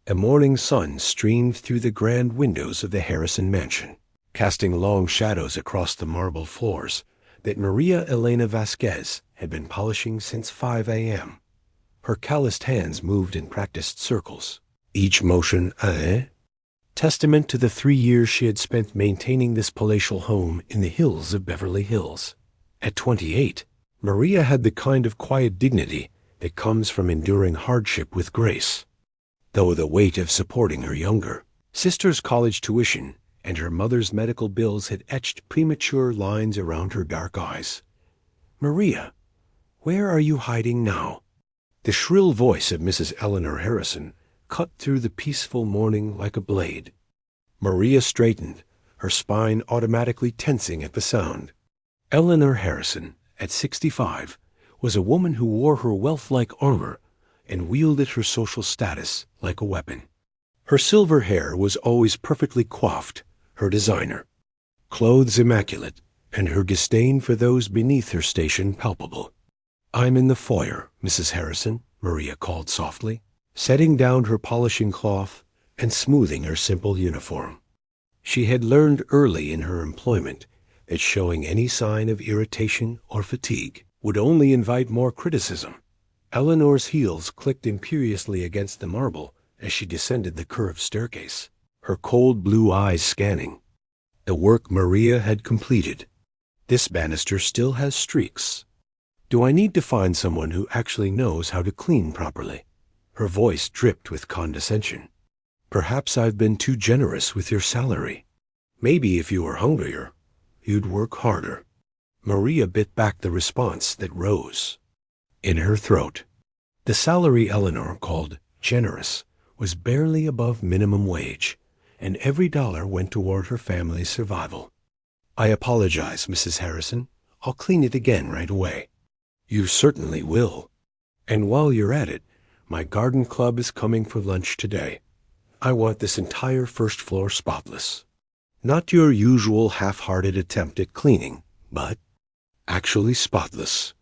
A morning sun streamed through the grand windows of the Harrison mansion, casting long shadows across the marble floors that Maria Elena Vasquez had been polishing since 5 a.m. Her calloused hands moved in practiced circles, each motion testament to the 3 years she had spent maintaining this palatial home in the hills of Beverly Hills. At 28, Maria had the kind of quiet dignity that comes from enduring hardship with grace. Though the weight of supporting her younger sister's college tuition and her mother's medical bills had etched premature lines around her dark eyes. "Maria, where are you hiding now?" The shrill voice of Mrs. Eleanor Harrison cut through the peaceful morning like a blade. Maria straightened, her spine automatically tensing at the sound. Eleanor Harrison, at 65, was a woman who wore her wealth like armor and wielded her social status like a weapon. Her silver hair was always perfectly coiffed, her designer, clothes immaculate, and her disdain for those beneath her station palpable. "I'm in the foyer, Mrs. Harrison," Maria called softly, setting down her polishing cloth and smoothing her simple uniform. She had learned early in her employment that showing any sign of irritation or fatigue would only invite more criticism. Eleanor's heels clicked imperiously against the marble as she descended the curved staircase, her cold blue eyes scanning. The work Maria had completed. "This banister still has streaks. Do I need to find someone who actually knows how to clean properly?" Her voice dripped with condescension. "Perhaps I've been too generous with your salary. Maybe if you were hungrier, you'd work harder." Maria bit back the response that rose in her throat. The salary Eleanor called generous was barely above minimum wage, and every dollar went toward her family's survival. "I apologize, Mrs. Harrison. I'll clean it again right away." "You certainly will. And while you're at it, my garden club is coming for lunch today. I want this entire first floor spotless. Not your usual half-hearted attempt at cleaning, but actually spotless.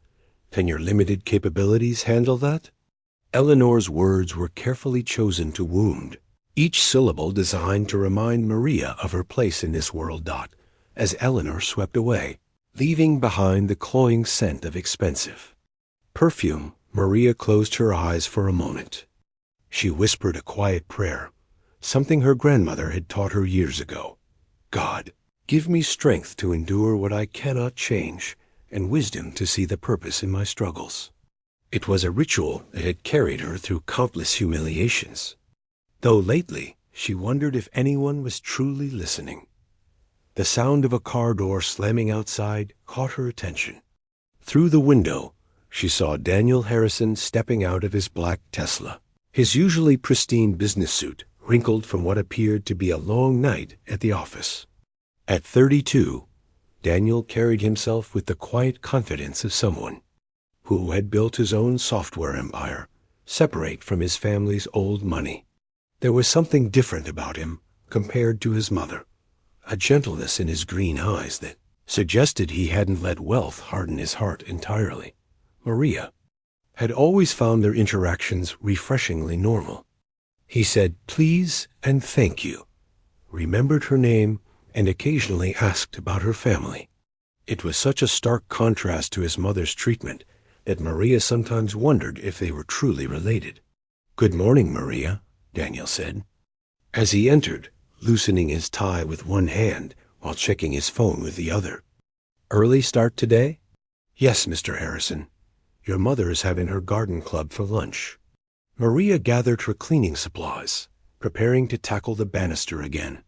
Can your limited capabilities handle that?" Eleanor's words were carefully chosen to wound, each syllable designed to remind Maria of her place in this world. As Eleanor swept away, leaving behind the cloying scent of expensive perfume, Maria closed her eyes for a moment. She whispered a quiet prayer, something her grandmother had taught her years ago. "God, give me strength to endure what I cannot change, and wisdom to see the purpose in my struggles." It was a ritual that had carried her through countless humiliations, though lately she wondered if anyone was truly listening. The sound of a car door slamming outside caught her attention. Through the window, she saw Daniel Harrison stepping out of his black Tesla, his usually pristine business suit wrinkled from what appeared to be a long night at the office. At 32, Daniel carried himself with the quiet confidence of someone who had built his own software empire, separate from his family's old money. There was something different about him compared to his mother, a gentleness in his green eyes that suggested he hadn't let wealth harden his heart entirely. Maria had always found their interactions refreshingly normal. He said please and thank you, remembered her name, and occasionally asked about her family. It was such a stark contrast to his mother's treatment that Maria sometimes wondered if they were truly related. "Good morning, Maria," Daniel said, as he entered, loosening his tie with one hand while checking his phone with the other. "Early start today?" "Yes, Mr. Harrison. Your mother is having her garden club for lunch." Maria gathered her cleaning supplies, preparing to tackle the banister again.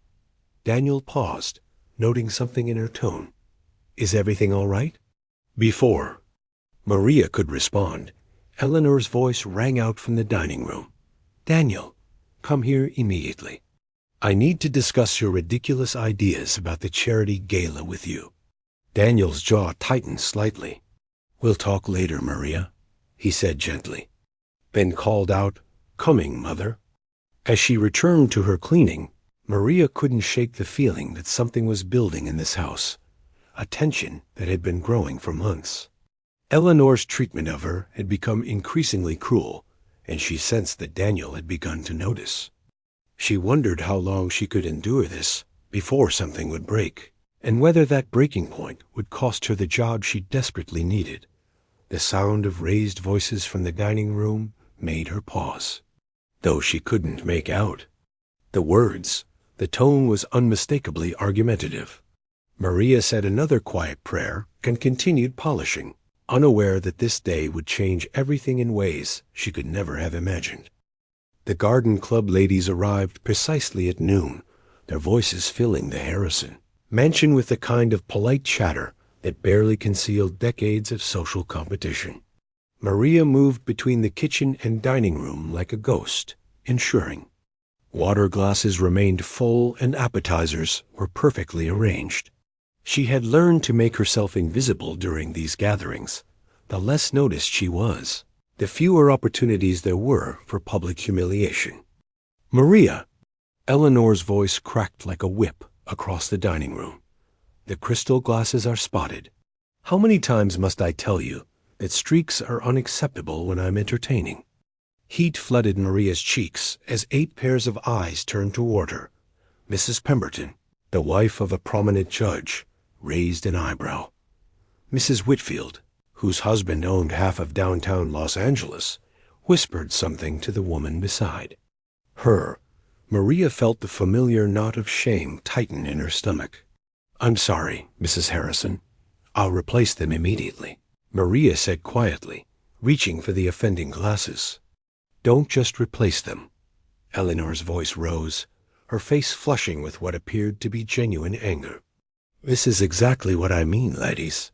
Daniel paused, noting something in her tone. "Is everything all right?" Before Maria could respond, Eleanor's voice rang out from the dining room. "Daniel, come here immediately. I need to discuss your ridiculous ideas about the charity gala with you." Daniel's jaw tightened slightly. "We'll talk later, Maria," he said gently, then called out, "Coming, Mother." As she returned to her cleaning, Maria couldn't shake the feeling that something was building in this house, a tension that had been growing for months. Eleanor's treatment of her had become increasingly cruel, and she sensed that Daniel had begun to notice. She wondered how long she could endure this before something would break, and whether that breaking point would cost her the job she desperately needed. The sound of raised voices from the dining room made her pause, though she couldn't make out the words. The tone was unmistakably argumentative. Maria said another quiet prayer and continued polishing, unaware that this day would change everything in ways she could never have imagined. The garden club ladies arrived precisely at noon, their voices filling the Harrison mansion with the kind of polite chatter that barely concealed decades of social competition. Maria moved between the kitchen and dining room like a ghost, ensuring water glasses remained full and appetizers were perfectly arranged. She had learned to make herself invisible during these gatherings. The less noticed she was, the fewer opportunities there were for public humiliation. "Maria!" Eleanor's voice cracked like a whip across the dining room. "The crystal glasses are spotted. How many times must I tell you that streaks are unacceptable when I'm entertaining?" Heat flooded Maria's cheeks as 8 pairs of eyes turned toward her. Mrs. Pemberton, the wife of a prominent judge, raised an eyebrow. Mrs. Whitfield, whose husband owned half of downtown Los Angeles, whispered something to the woman beside her. Maria felt the familiar knot of shame tighten in her stomach. "I'm sorry, Mrs. Harrison. I'll replace them immediately," Maria said quietly, reaching for the offending glasses. "Don't just replace them." Eleanor's voice rose, her face flushing with what appeared to be genuine anger. "This is exactly what I mean, ladies.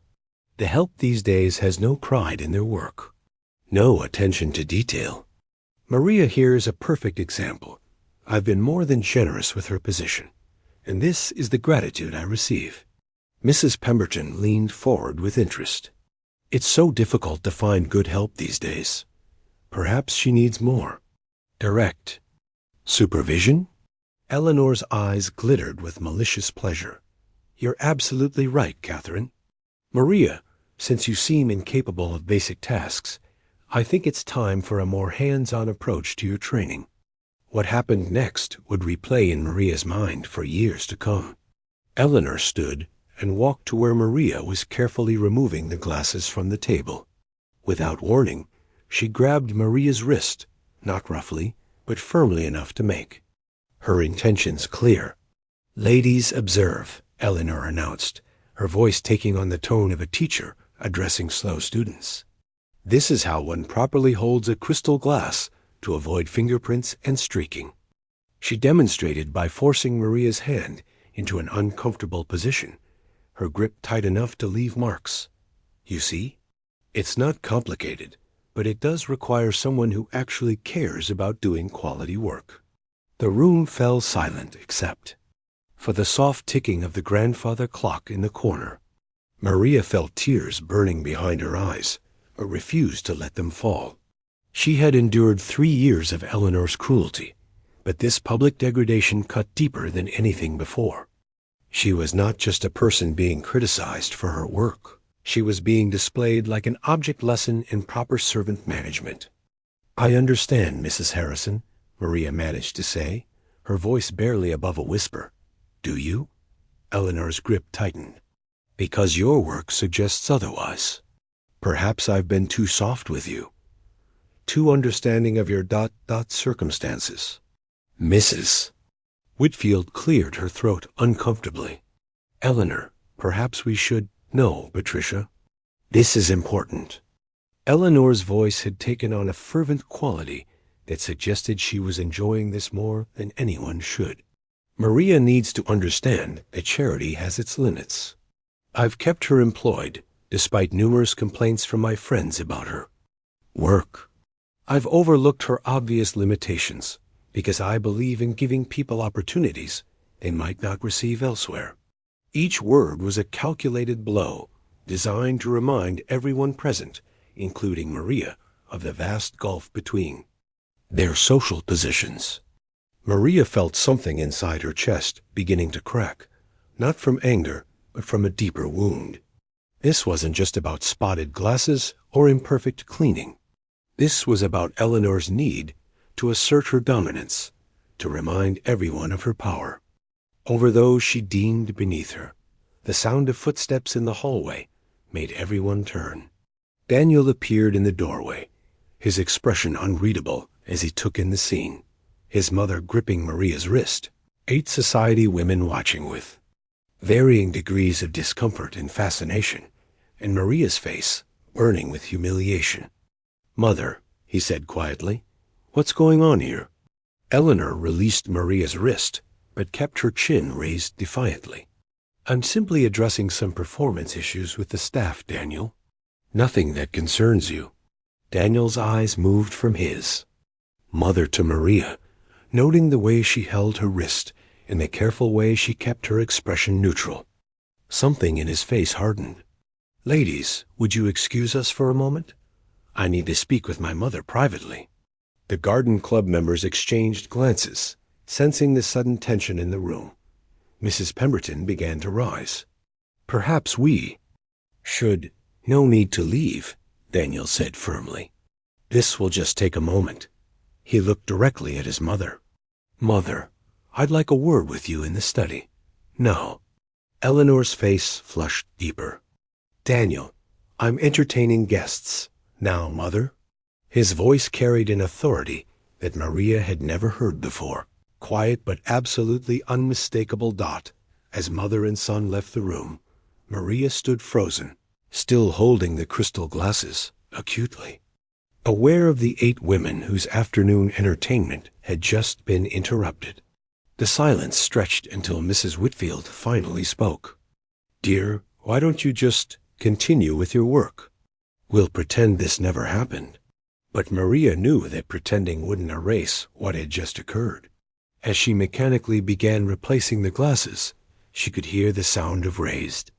The help these days has no pride in their work, no attention to detail. Maria here is a perfect example. I've been more than generous with her position, and this is the gratitude I receive." Mrs. Pemberton leaned forward with interest. "It's so difficult to find good help these days. Perhaps she needs more direct supervision?" Eleanor's eyes glittered with malicious pleasure. "You're absolutely right, Catherine. Maria, since you seem incapable of basic tasks, I think it's time for a more hands-on approach to your training." What happened next would replay in Maria's mind for years to come. Eleanor stood and walked to where Maria was carefully removing the glasses from the table. Without warning, she grabbed Maria's wrist, not roughly, but firmly enough to make her intentions clear. "Ladies, observe," Eleanor announced, her voice taking on the tone of a teacher addressing slow students. "This is how one properly holds a crystal glass to avoid fingerprints and streaking." She demonstrated by forcing Maria's hand into an uncomfortable position, her grip tight enough to leave marks. "You see? It's not complicated, but it does require someone who actually cares about doing quality work." The room fell silent except for the soft ticking of the grandfather clock in the corner. Maria felt tears burning behind her eyes, but refused to let them fall. She had endured 3 years of Eleanor's cruelty, but this public degradation cut deeper than anything before. She was not just a person being criticized for her work. She was being displayed like an object lesson in proper servant management. "I understand, Mrs. Harrison," Maria managed to say, her voice barely above a whisper. "Do you?" Eleanor's grip tightened. "Because your work suggests otherwise. Perhaps I've been too soft with you, too understanding of your circumstances." Mrs. Whitfield cleared her throat uncomfortably. "Eleanor, perhaps we should—" "No, Patricia. This is important." Eleanor's voice had taken on a fervent quality that suggested she was enjoying this more than anyone should. "Maria needs to understand that charity has its limits. I've kept her employed, despite numerous complaints from my friends about her work. I've overlooked her obvious limitations because I believe in giving people opportunities they might not receive elsewhere." Each word was a calculated blow, designed to remind everyone present, including Maria, of the vast gulf between their social positions. Maria felt something inside her chest beginning to crack, not from anger, but from a deeper wound. This wasn't just about spotted glasses or imperfect cleaning. This was about Eleanor's need to assert her dominance, to remind everyone of her power over those she deemed beneath her. The sound of footsteps in the hallway made everyone turn. Daniel appeared in the doorway, his expression unreadable as he took in the scene, his mother gripping Maria's wrist, 8 society women watching with varying degrees of discomfort and fascination, and Maria's face burning with humiliation. "Mother," he said quietly, "what's going on here?" Eleanor released Maria's wrist, but kept her chin raised defiantly. "I'm simply addressing some performance issues with the staff, Daniel." "Nothing that concerns you." Daniel's eyes moved from his mother to Maria, noting the way she held her wrist and the careful way she kept her expression neutral. Something in his face hardened. "Ladies, would you excuse us for a moment? I need to speak with my mother privately." The garden club members exchanged glances, sensing the sudden tension in the room. Mrs. Pemberton began to rise. "Perhaps we should—" "No need to leave," Daniel said firmly. "This will just take a moment." He looked directly at his mother. "Mother, I'd like a word with you in the study." "No." Eleanor's face flushed deeper. "Daniel, I'm entertaining guests. Now, Mother." His voice carried an authority that Maria had never heard before. Quiet but absolutely unmistakable. As mother and son left the room, Maria stood frozen, still holding the crystal glasses, acutely aware of the 8 women whose afternoon entertainment had just been interrupted. The silence stretched until Mrs. Whitfield finally spoke. "Dear, why don't you just continue with your work? We'll pretend this never happened." But Maria knew that pretending wouldn't erase what had just occurred. As she mechanically began replacing the glasses, she could hear the sound of raised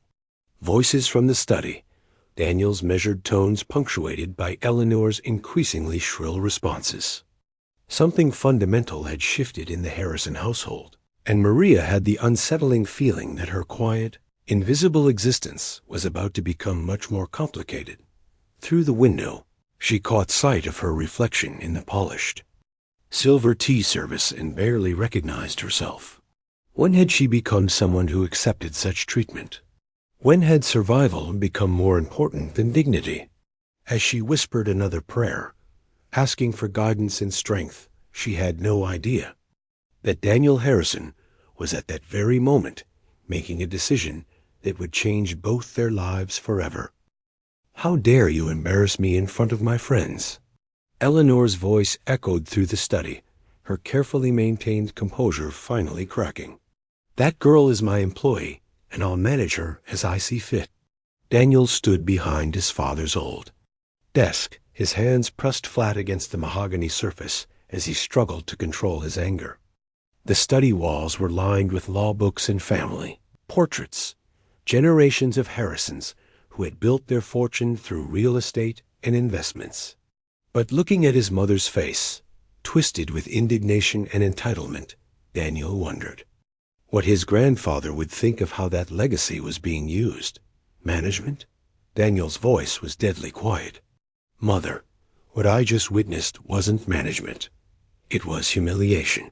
voices from the study, Daniel's measured tones punctuated by Eleanor's increasingly shrill responses. Something fundamental had shifted in the Harrison household, and Maria had the unsettling feeling that her quiet, invisible existence was about to become much more complicated. Through the window, she caught sight of her reflection in the polished silver tea service and barely recognized herself. When had she become someone who accepted such treatment? When had survival become more important than dignity? As she whispered another prayer, asking for guidance and strength, she had no idea that Daniel Harrison was at that very moment making a decision that would change both their lives forever. "How dare you embarrass me in front of my friends?" Eleanor's voice echoed through the study, her carefully maintained composure finally cracking. "That girl is my employee, and I'll manage her as I see fit." Daniel stood behind his father's old desk, his hands pressed flat against the mahogany surface as he struggled to control his anger. The study walls were lined with law books and family portraits, generations of Harrisons who had built their fortune through real estate and investments. But looking at his mother's face, twisted with indignation and entitlement, Daniel wondered what his grandfather would think of how that legacy was being used. Management? Daniel's voice was deadly quiet. "Mother, what I just witnessed wasn't management. It was humiliation.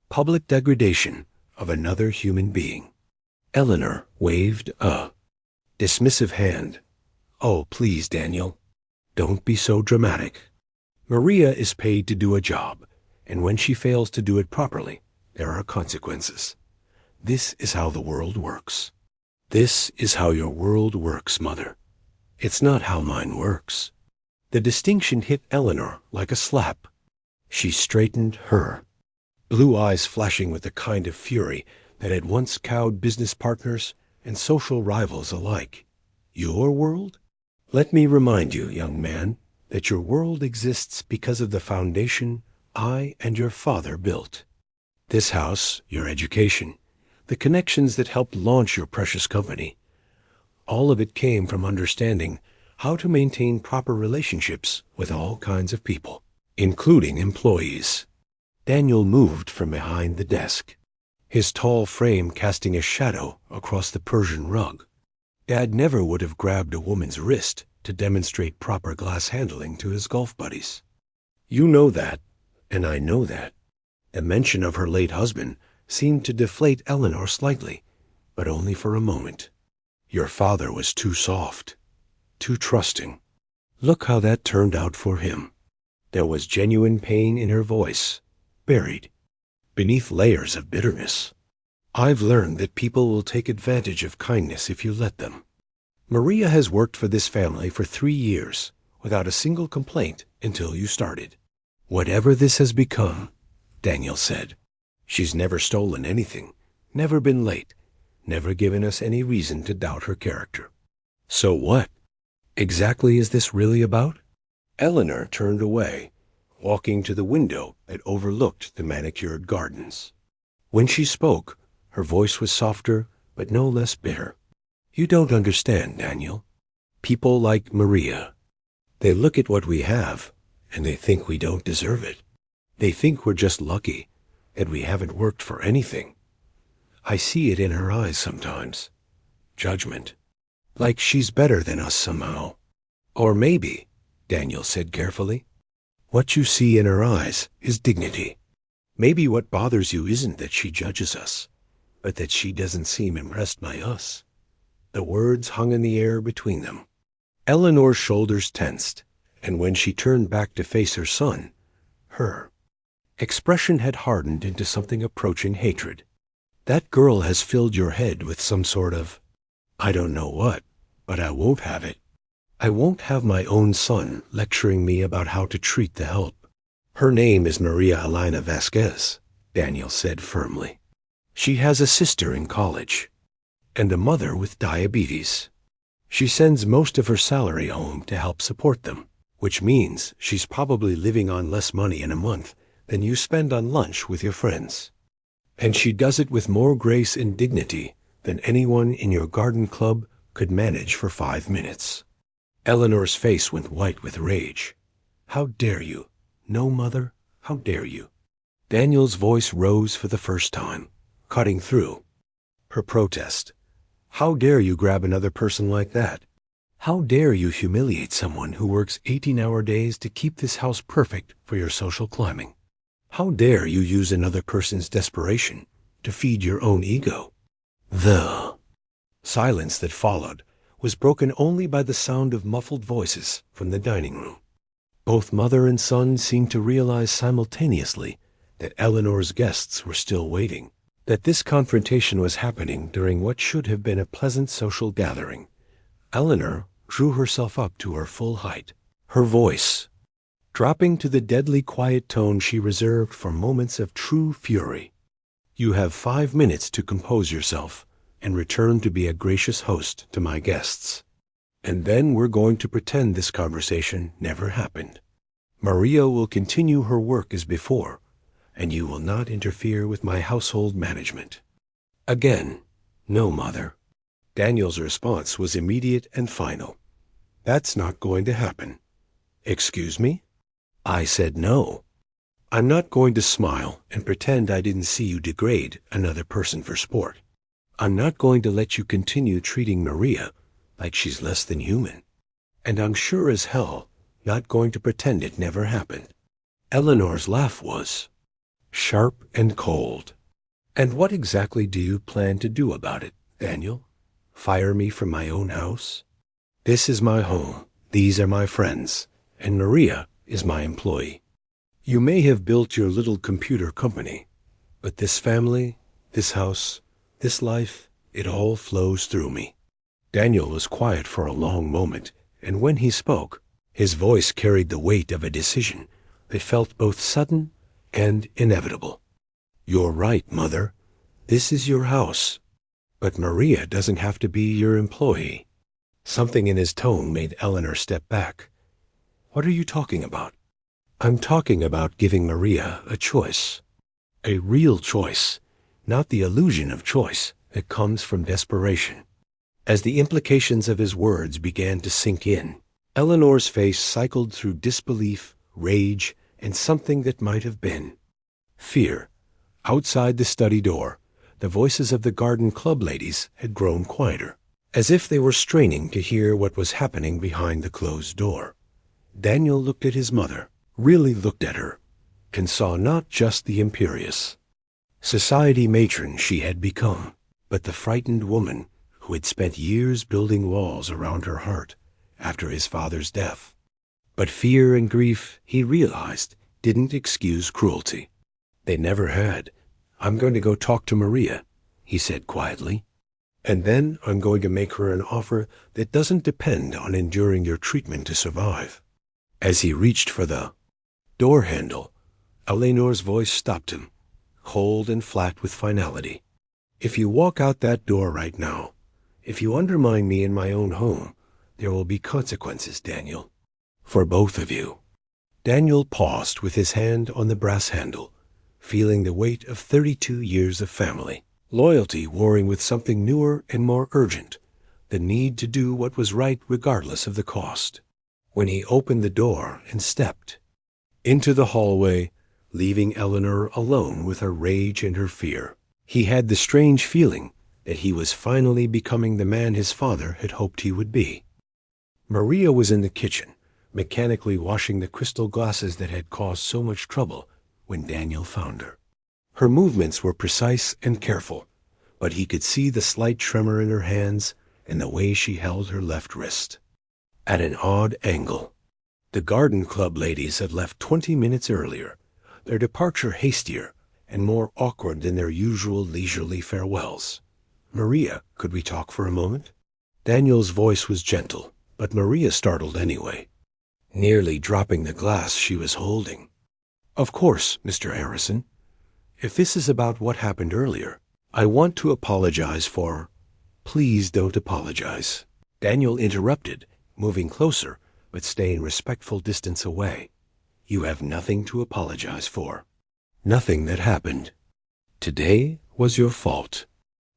Public degradation of another human being." Eleanor waved a dismissive hand. "Oh, please, Daniel, don't be so dramatic. Maria is paid to do a job, and when she fails to do it properly, there are consequences. This is how the world works." "This is how your world works, Mother. It's not how mine works." The distinction hit Eleanor like a slap. She straightened her blue eyes flashing with the kind of fury that had once cowed business partners and social rivals alike. "Your world? Let me remind you, young man, that your world exists because of the foundation I and your father built. This house, your education, the connections that helped launch your precious company, all of it came from understanding how to maintain proper relationships with all kinds of people, including employees." Daniel moved from behind the desk, his tall frame casting a shadow across the Persian rug. Dad never would have grabbed a woman's wrist to demonstrate proper glass handling to his golf buddies. "You know that, and I know that. A mention of her late husband seemed to deflate Eleanor slightly, but only for a moment. Your father was too soft, too trusting. Look how that turned out for him. There was genuine pain in her voice, buried beneath layers of bitterness. I've learned that people will take advantage of kindness if you let them. Maria has worked for this family for 3 years without a single complaint until you started. Whatever this has become, Daniel said, she's never stolen anything, never been late, never given us any reason to doubt her character. So what exactly is this really about? Eleanor turned away, walking to the window that overlooked the manicured gardens. When she spoke, her voice was softer but no less bitter. You don't understand, Daniel. People like Maria, they look at what we have and they think we don't deserve it. They think we're just lucky, that we haven't worked for anything. I see it in her eyes sometimes. Judgment. Like she's better than us somehow. Or maybe, Daniel said carefully, what you see in her eyes is dignity. Maybe what bothers you isn't that she judges us, but that she doesn't seem impressed by us. The words hung in the air between them. Eleanor's shoulders tensed, and when she turned back to face her son, her expression had hardened into something approaching hatred. That girl has filled your head with some sort of, I don't know what, but I won't have it. I won't have my own son lecturing me about how to treat the help. Her name is Maria Elena Vasquez, Daniel said firmly. She has a sister in college, and a mother with diabetes. She sends most of her salary home to help support them, which means she's probably living on less money in a month than you spend on lunch with your friends. And she does it with more grace and dignity than anyone in your garden club could manage for 5 minutes. Eleanor's face went white with rage. How dare you? No, Mother, how dare you? Daniel's voice rose for the first time, cutting through her protest. How dare you grab another person like that? How dare you humiliate someone who works 18-hour days to keep this house perfect for your social climbing? How dare you use another person's desperation to feed your own ego? The silence that followed was broken only by the sound of muffled voices from the dining room. Both mother and son seemed to realize simultaneously that Eleanor's guests were still waiting, that this confrontation was happening during what should have been a pleasant social gathering. Eleanor drew herself up to her full height, her voice dropping to the deadly quiet tone she reserved for moments of true fury. You have 5 minutes to compose yourself and return to be a gracious host to my guests. And then we're going to pretend this conversation never happened. Maria will continue her work as before, and you will not interfere with my household management. Again, no, Mother. Daniel's response was immediate and final. That's not going to happen. Excuse me? I said no. I'm not going to smile and pretend I didn't see you degrade another person for sport. I'm not going to let you continue treating Maria like she's less than human. And I'm sure as hell not going to pretend it never happened. Eleanor's laugh was sharp and cold. And what exactly do you plan to do about it, Daniel? Fire me from my own house? This is my home, these are my friends, and Maria is my employee. You may have built your little computer company, but this family, this house, this life, it all flows through me. Daniel was quiet for a long moment, and when he spoke, his voice carried the weight of a decision that felt both sudden and inevitable. You're right, Mother. This is your house. But Maria doesn't have to be your employee. Something in his tone made Eleanor step back. What are you talking about? I'm talking about giving Maria a choice. A real choice, not the illusion of choice that comes from desperation. As the implications of his words began to sink in, Eleanor's face cycled through disbelief, rage, and something that might have been fear. Outside the study door, the voices of the garden club ladies had grown quieter, as if they were straining to hear what was happening behind the closed door. Daniel looked at his mother, really looked at her, and saw not just the imperious society matron she had become, but the frightened woman who had spent years building walls around her heart after his father's death. But fear and grief, he realized, didn't excuse cruelty. They never had. "I'm going to go talk to Maria," he said quietly. "And then I'm going to make her an offer that doesn't depend on enduring your treatment to survive." As he reached for the door handle, Eleanor's voice stopped him, cold and flat with finality. "If you walk out that door right now, if you undermine me in my own home, there will be consequences, Daniel. For both of you." Daniel paused with his hand on the brass handle, feeling the weight of 32 years of family loyalty warring with something newer and more urgent, the need to do what was right regardless of the cost. When he opened the door and stepped into the hallway, leaving Eleanor alone with her rage and her fear, he had the strange feeling that he was finally becoming the man his father had hoped he would be. Maria was in the kitchen, mechanically washing the crystal glasses that had caused so much trouble when Daniel found her. Her movements were precise and careful, but he could see the slight tremor in her hands and the way she held her left wrist at an odd angle. The garden club ladies had left 20 minutes earlier, their departure hastier and more awkward than their usual leisurely farewells. "Maria, could we talk for a moment?" Daniel's voice was gentle, but Maria startled anyway, nearly dropping the glass she was holding. "Of course, Mr. Harrison. If this is about what happened earlier, I want to apologize for—" "Please don't apologize," Daniel interrupted, moving closer but staying respectful distance away. "You have nothing to apologize for. Nothing that happened today was your fault."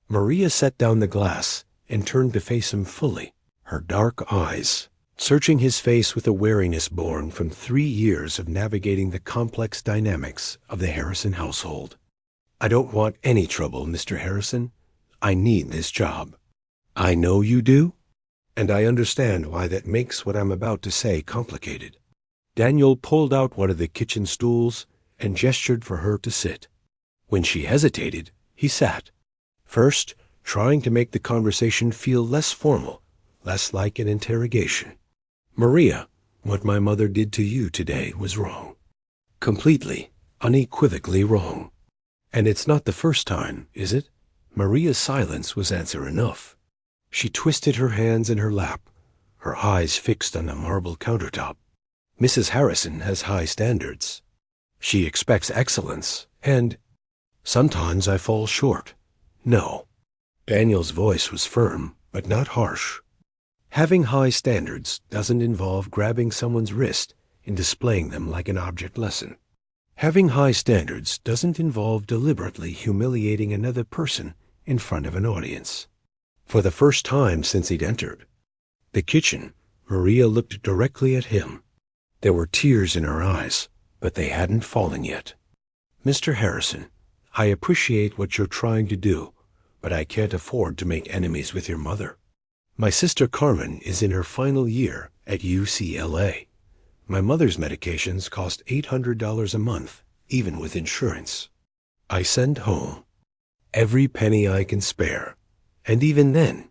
Maria set down the glass and turned to face him fully, her dark eyes searching his face with a wariness born from 3 years of navigating the complex dynamics of the Harrison household. "I don't want any trouble, Mr. Harrison. I need this job." "I know you do, and I understand why that makes what I'm about to say complicated." Daniel pulled out one of the kitchen stools and gestured for her to sit. When she hesitated, he sat, first trying to make the conversation feel less formal, less like an interrogation. "Maria, what my mother did to you today was wrong. Completely, unequivocally wrong. And it's not the first time, is it?" Maria's silence was answer enough. She twisted her hands in her lap, her eyes fixed on the marble countertop. "Mrs. Harrison has high standards. She expects excellence, and sometimes I fall short. No." Daniel's voice was firm, but not harsh. "Having high standards doesn't involve grabbing someone's wrist and displaying them like an object lesson. Having high standards doesn't involve deliberately humiliating another person in front of an audience." For the first time since he'd entered the kitchen, Maria looked directly at him. There were tears in her eyes, but they hadn't fallen yet. "Mr. Harrison, I appreciate what you're trying to do, but I can't afford to make enemies with your mother. My sister Carmen is in her final year at UCLA. My mother's medications cost $800 a month, even with insurance. I send home every penny I can spare, and even then—"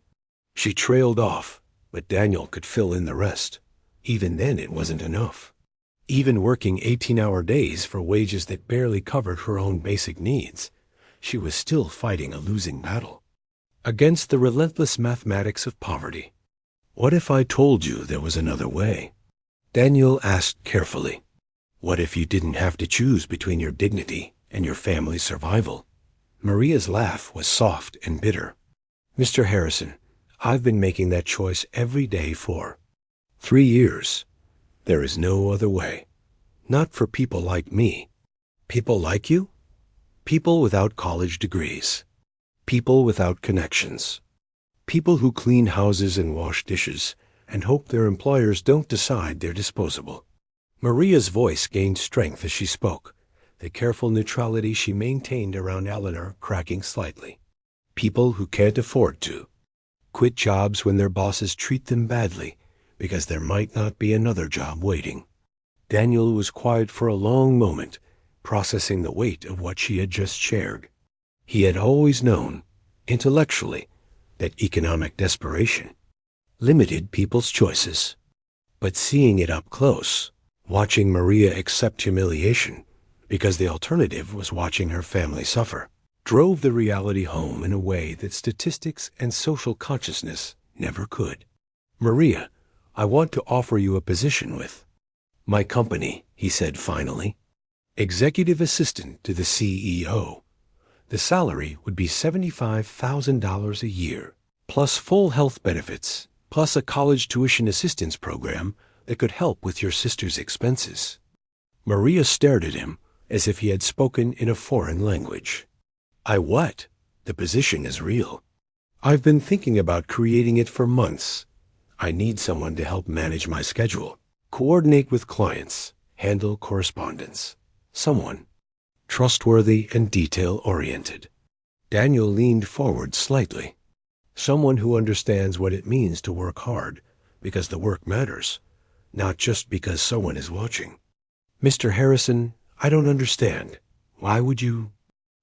She trailed off, but Daniel could fill in the rest. Even then it wasn't enough. Even working 18-hour days for wages that barely covered her own basic needs, she was still fighting a losing battle against the relentless mathematics of poverty. "What if I told you there was another way?" Daniel asked carefully. "What if you didn't have to choose between your dignity and your family's survival?" Maria's laugh was soft and bitter. "Mr. Harrison, I've been making that choice every day for 3 years. There is no other way. Not for people like me." "People like you?" "People without college degrees. People without connections. People who clean houses and wash dishes and hope their employers don't decide they're disposable." Maria's voice gained strength as she spoke, the careful neutrality she maintained around Eleanor cracking slightly. "People who can't afford to quit jobs when their bosses treat them badly because there might not be another job waiting." Daniel was quiet for a long moment, processing the weight of what she had just shared. He had always known, intellectually, that economic desperation limited people's choices. But seeing it up close, watching Maria accept humiliation because the alternative was watching her family suffer, drove the reality home in a way that statistics and social consciousness never could. "Maria, I want to offer you a position with my company," he said finally. "Executive assistant to the CEO. The salary would be $75,000 a year, plus full health benefits, plus a college tuition assistance program that could help with your sister's expenses." Maria stared at him as if he had spoken in a foreign language. "I what? The position is real. I've been thinking about creating it for months. I need someone to help manage my schedule, coordinate with clients, handle correspondence. Someone trustworthy and detail-oriented." Daniel leaned forward slightly. "Someone who understands what it means to work hard because the work matters, not just because someone is watching." "Mr. Harrison, I don't understand. Why would you—"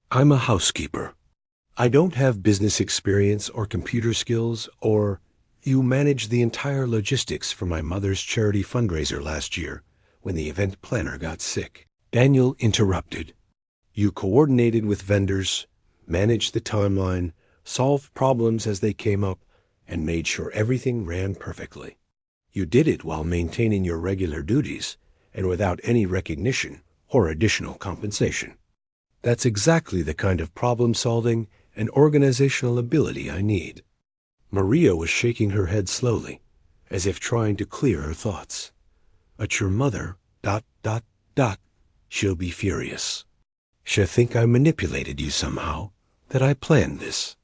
"I'm a housekeeper. I don't have business experience or computer skills or—" "You managed the entire logistics for my mother's charity fundraiser last year when the event planner got sick," Daniel interrupted. "You coordinated with vendors, managed the timeline, solved problems as they came up, and made sure everything ran perfectly. You did it while maintaining your regular duties and without any recognition or additional compensation. That's exactly the kind of problem-solving and organizational ability I need." Maria was shaking her head slowly, as if trying to clear her thoughts. "But your mother, ... she'll be furious. She'll think I manipulated you somehow, that I planned this."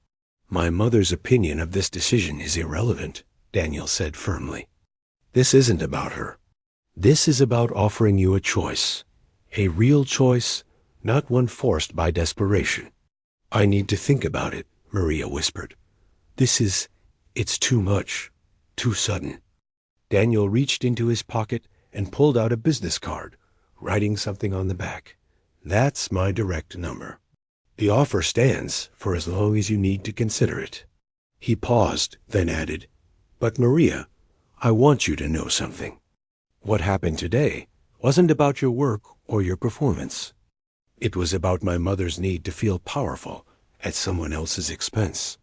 "My mother's opinion of this decision is irrelevant," Daniel said firmly. "This isn't about her. This is about offering you a choice. A real choice, not one forced by desperation." "I need to think about it," Maria whispered. It's too much, too sudden." Daniel reached into his pocket and pulled out a business card, writing something on the back. "That's my direct number. The offer stands for as long as you need to consider it." He paused, then added, "But Maria, I want you to know something. What happened today wasn't about your work or your performance. It was about my mother's need to feel powerful at someone else's expense.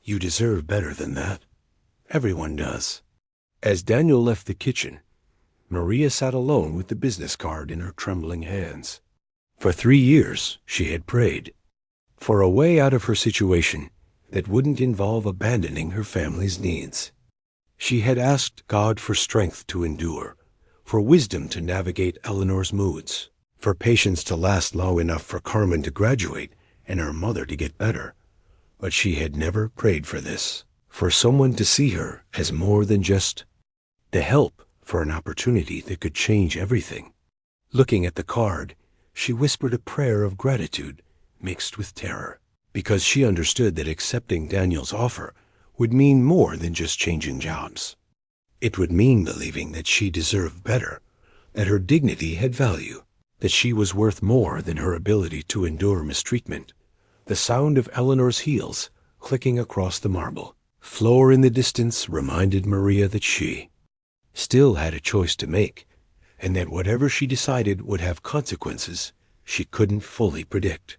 You deserve better than that. Everyone does." As Daniel left the kitchen, Maria sat alone with the business card in her trembling hands. For 3 years, she had prayed for a way out of her situation that wouldn't involve abandoning her family's needs. She had asked God for strength to endure, for wisdom to navigate Eleanor's moods, for patience to last long enough for Carmen to graduate and her mother to get better. But she had never prayed for this, for someone to see her as more than just the help for an opportunity that could change everything. Looking at the card, she whispered a prayer of gratitude mixed with terror, because she understood that accepting Daniel's offer would mean more than just changing jobs. It would mean believing that she deserved better, that her dignity had value, that she was worth more than her ability to endure mistreatment. The sound of Eleanor's heels clicking across the marble floor in the distance reminded Maria that she still had a choice to make, and that whatever she decided would have consequences she couldn't fully predict.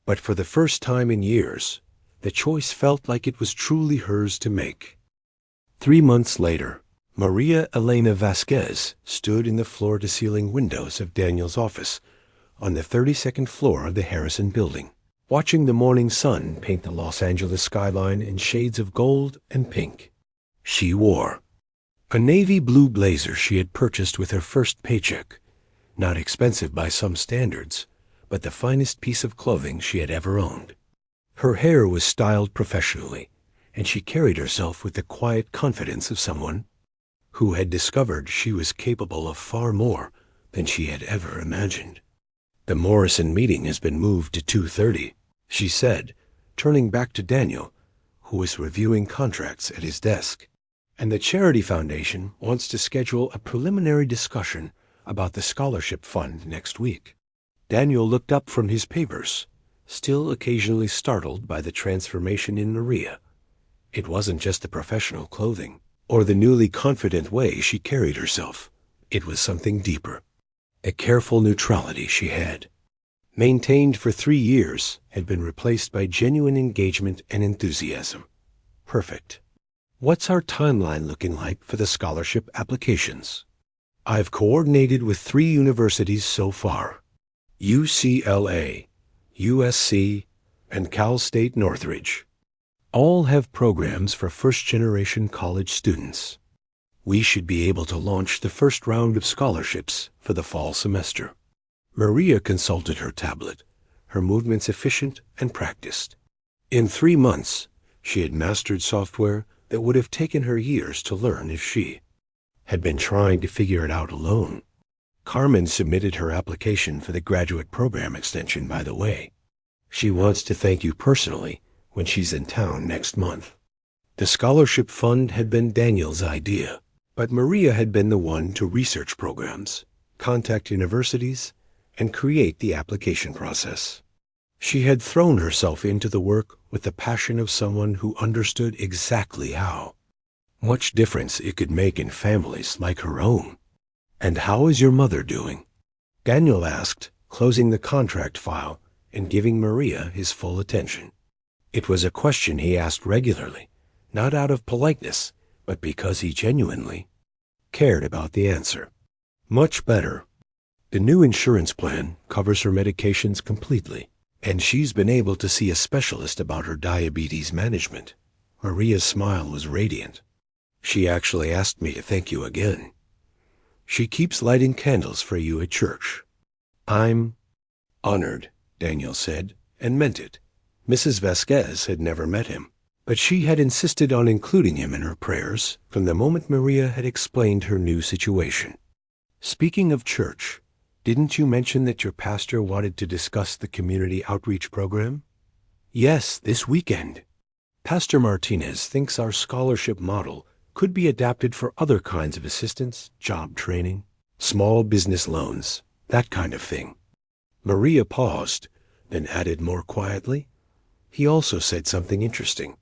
But for the first time in years, the choice felt like it was truly hers to make. 3 months later, Maria Elena Vasquez stood in the floor-to-ceiling windows of Daniel's office on the 32nd floor of the Harrison building, watching the morning sun paint the Los Angeles skyline in shades of gold and pink. She wore a navy blue blazer she had purchased with her first paycheck, not expensive by some standards, but the finest piece of clothing she had ever owned. Her hair was styled professionally, and she carried herself with the quiet confidence of someone who had discovered she was capable of far more than she had ever imagined. "The Morrison meeting has been moved to 2:30, she said, turning back to Daniel, who was reviewing contracts at his desk. "And the Charity Foundation wants to schedule a preliminary discussion about the scholarship fund next week." Daniel looked up from his papers, still occasionally startled by the transformation in Maria. It wasn't just the professional clothing, or the newly confident way she carried herself. It was something deeper. A careful neutrality she had, maintained for 3 years, had been replaced by genuine engagement and enthusiasm. Perfect. What's our timeline looking like for the scholarship applications? I've coordinated with 3 universities so far: UCLA, USC, and Cal State Northridge. All have programs for first-generation college students. We should be able to launch the first round of scholarships for the fall semester. Maria consulted her tablet, her movements efficient and practiced. In 3 months, she had mastered software that would have taken her years to learn if she had been trying to figure it out alone. Carmen submitted her application for the graduate program extension, by the way. She wants to thank you personally when she's in town next month. The scholarship fund had been Daniel's idea, but Maria had been the one to research programs, contact universities, and create the application process. She had thrown herself into the work with the passion of someone who understood exactly how much difference it could make in families like her own. "And how is your mother doing?" Daniel asked, closing the contract file and giving Maria his full attention. It was a question he asked regularly, not out of politeness, but because he genuinely cared about the answer. "Much better. The new insurance plan covers her medications completely, and she's been able to see a specialist about her diabetes management." Maria's smile was radiant. "She actually asked me to thank you again. She keeps lighting candles for you at church." "I'm honored," Daniel said, and meant it. Mrs. Vasquez had never met him, but she had insisted on including him in her prayers from the moment Maria had explained her new situation. "Speaking of church, didn't you mention that your pastor wanted to discuss the community outreach program?" "Yes, this weekend. Pastor Martinez thinks our scholarship model could be adapted for other kinds of assistance, job training, small business loans, that kind of thing." Maria paused, then added more quietly, "He also said something interesting.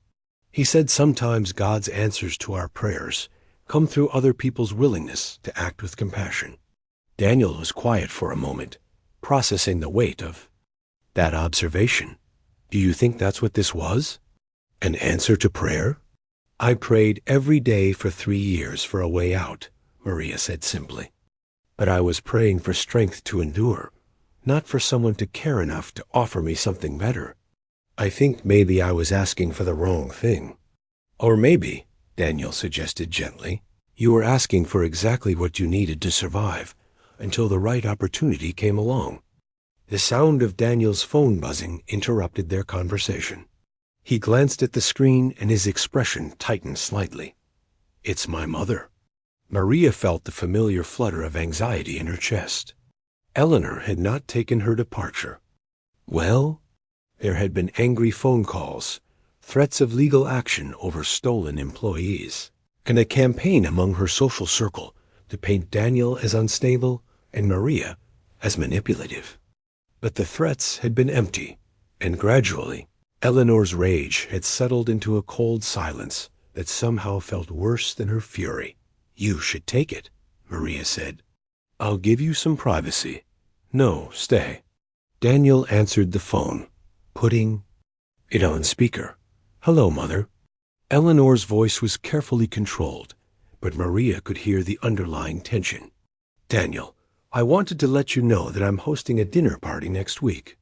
He said sometimes God's answers to our prayers come through other people's willingness to act with compassion." Daniel was quiet for a moment, processing the weight of that observation. "Do you think that's what this was? An answer to prayer?" "I prayed every day for 3 years for a way out," Maria said simply. "But I was praying for strength to endure, not for someone to care enough to offer me something better. I think maybe I was asking for the wrong thing." "Or maybe," Daniel suggested gently, "you were asking for exactly what you needed to survive until the right opportunity came along." The sound of Daniel's phone buzzing interrupted their conversation. He glanced at the screen and his expression tightened slightly. "It's my mother." Maria felt the familiar flutter of anxiety in her chest. Eleanor had not taken her departure. Well, there had been angry phone calls, threats of legal action over stolen employees, and a campaign among her social circle to paint Daniel as unstable and Maria as manipulative. But the threats had been empty, and gradually, Eleanor's rage had settled into a cold silence that somehow felt worse than her fury. "You should take it," Maria said. "I'll give you some privacy." "No, stay." Daniel answered the phone, putting it on speaker. "Hello, Mother." Eleanor's voice was carefully controlled, but Maria could hear the underlying tension. "Daniel, I wanted to let you know that I'm hosting a dinner party next week.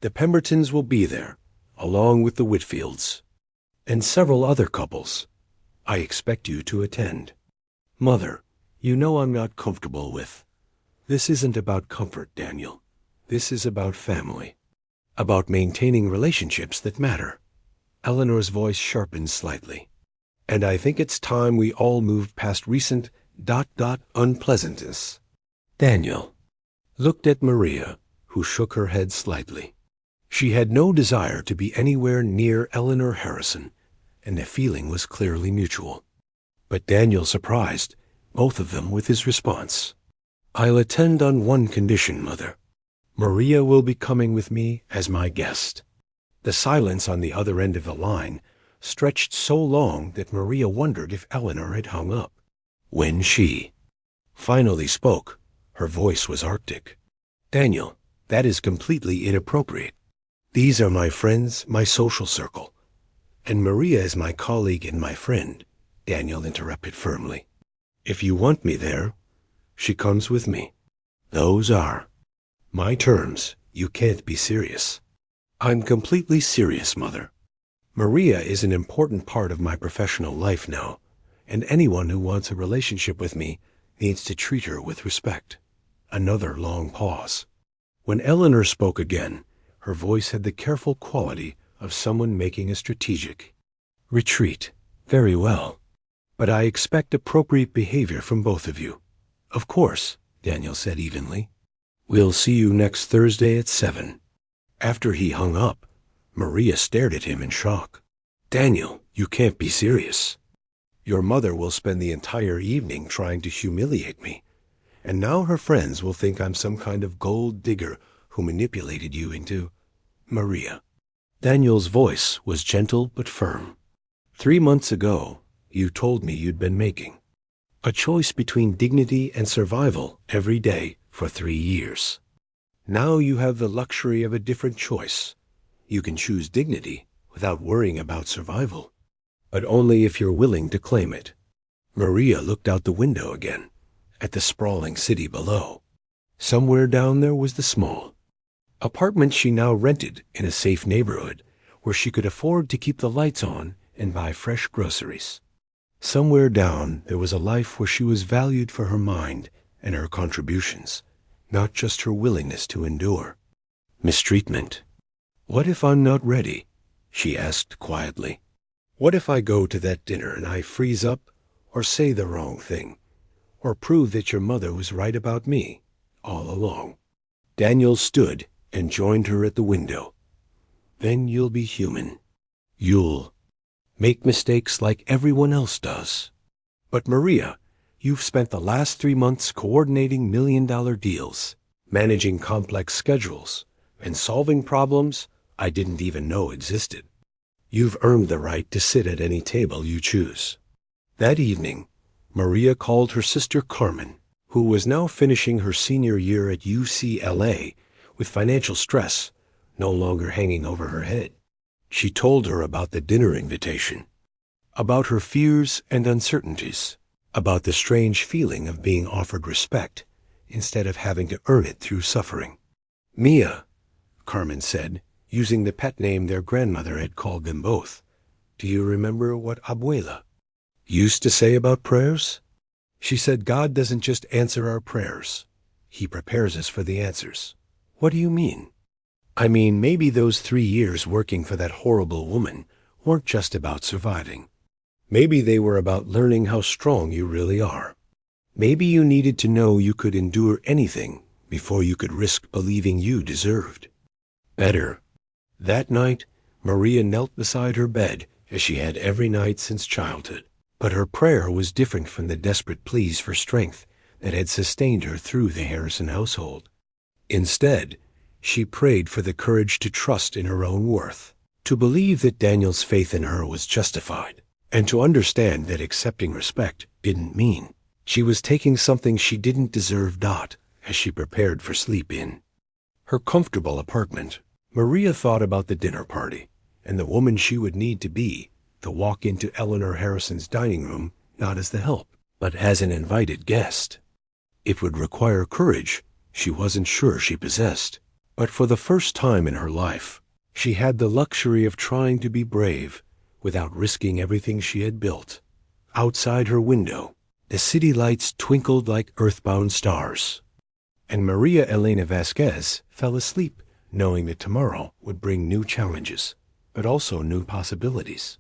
The Pembertons will be there, along with the Whitfields, and several other couples. I expect you to attend." "Mother, you know I'm not comfortable with." "This isn't about comfort, Daniel. This is about family. About maintaining relationships that matter." Eleanor's voice sharpened slightly. "And I think it's time we all moved past recent ... unpleasantness." Daniel looked at Maria, who shook her head slightly. She had no desire to be anywhere near Eleanor Harrison, and the feeling was clearly mutual. But Daniel surprised both of them with his response. "I'll attend on one condition, Mother. Maria will be coming with me as my guest. The silence on the other end of the line stretched so long that Maria wondered if Eleanor had hung up. When she finally spoke, her voice was arctic. "Daniel, that is completely inappropriate. These are my friends, my social circle. And Maria is my colleague and my friend," Daniel interrupted firmly. "If you want me there, she comes with me. Those are my terms. You can't be serious." "I'm completely serious, Mother. Maria is an important part of my professional life now, and anyone who wants a relationship with me needs to treat her with respect." Another long pause. When Eleanor spoke again, her voice had the careful quality of someone making a strategic retreat. "Very well. But I expect appropriate behavior from both of you." "Of course," Daniel said evenly. "We'll see you next Thursday at 7. After he hung up, Maria stared at him in shock. "Daniel, you can't be serious. Your mother will spend the entire evening trying to humiliate me, and now her friends will think I'm some kind of gold digger who manipulated you into—" "Maria." Daniel's voice was gentle but firm. 3 months ago, you told me you'd been making a choice between dignity and survival every day for 3 years. Now you have the luxury of a different choice. You can choose dignity without worrying about survival, but only if you're willing to claim it." Maria looked out the window again, at the sprawling city below. Somewhere down there was the small apartment she now rented in a safe neighborhood where she could afford to keep the lights on and buy fresh groceries. Somewhere down there was a life where she was valued for her mind and her contributions, not just her willingness to endure mistreatment. "What if I'm not ready?" she asked quietly. "What if I go to that dinner and I freeze up or say the wrong thing, or prove that your mother was right about me all along?" Daniel stood and joined her at the window. "Then you'll be human. You'll make mistakes like everyone else does. But Maria, you've spent the last 3 months coordinating million-dollar deals, managing complex schedules, and solving problems I didn't even know existed. You've earned the right to sit at any table you choose." That evening, Maria called her sister Carmen, who was now finishing her senior year at UCLA with financial stress no longer hanging over her head. She told her about the dinner invitation, about her fears and uncertainties, about the strange feeling of being offered respect instead of having to earn it through suffering. "Mia," Carmen said, using the pet name their grandmother had called them both, "do you remember what Abuela used to say about prayers? She said God doesn't just answer our prayers. He prepares us for the answers." "What do you mean?" "I mean, maybe those 3 years working for that horrible woman weren't just about surviving. Maybe they were about learning how strong you really are. Maybe you needed to know you could endure anything before you could risk believing you deserved better." That night, Maria knelt beside her bed as she had every night since childhood. But her prayer was different from the desperate pleas for strength that had sustained her through the Harrison household. Instead, she prayed for the courage to trust in her own worth, to believe that Daniel's faith in her was justified, and to understand that accepting respect didn't mean she was taking something she didn't deserve. As she prepared for sleep in her comfortable apartment, Maria thought about the dinner party and the woman she would need to be to walk into Eleanor Harrison's dining room not as the help, but as an invited guest. It would require courage she wasn't sure she possessed. But for the first time in her life, she had the luxury of trying to be brave without risking everything she had built. Outside her window, the city lights twinkled like earthbound stars, and Maria Elena Vasquez fell asleep knowing that tomorrow would bring new challenges, but also new possibilities.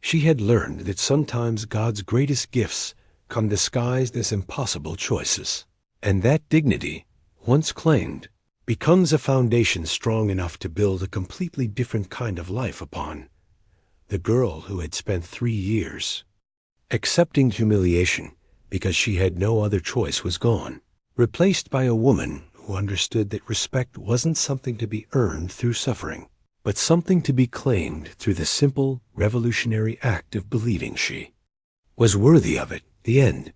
She had learned that sometimes God's greatest gifts come disguised as impossible choices, and that dignity, once claimed, becomes a foundation strong enough to build a completely different kind of life upon. The girl who had spent 3 years accepting humiliation because she had no other choice was gone, replaced by a woman who understood that respect wasn't something to be earned through suffering, but something to be claimed through the simple, revolutionary act of believing she was worthy of it. The end.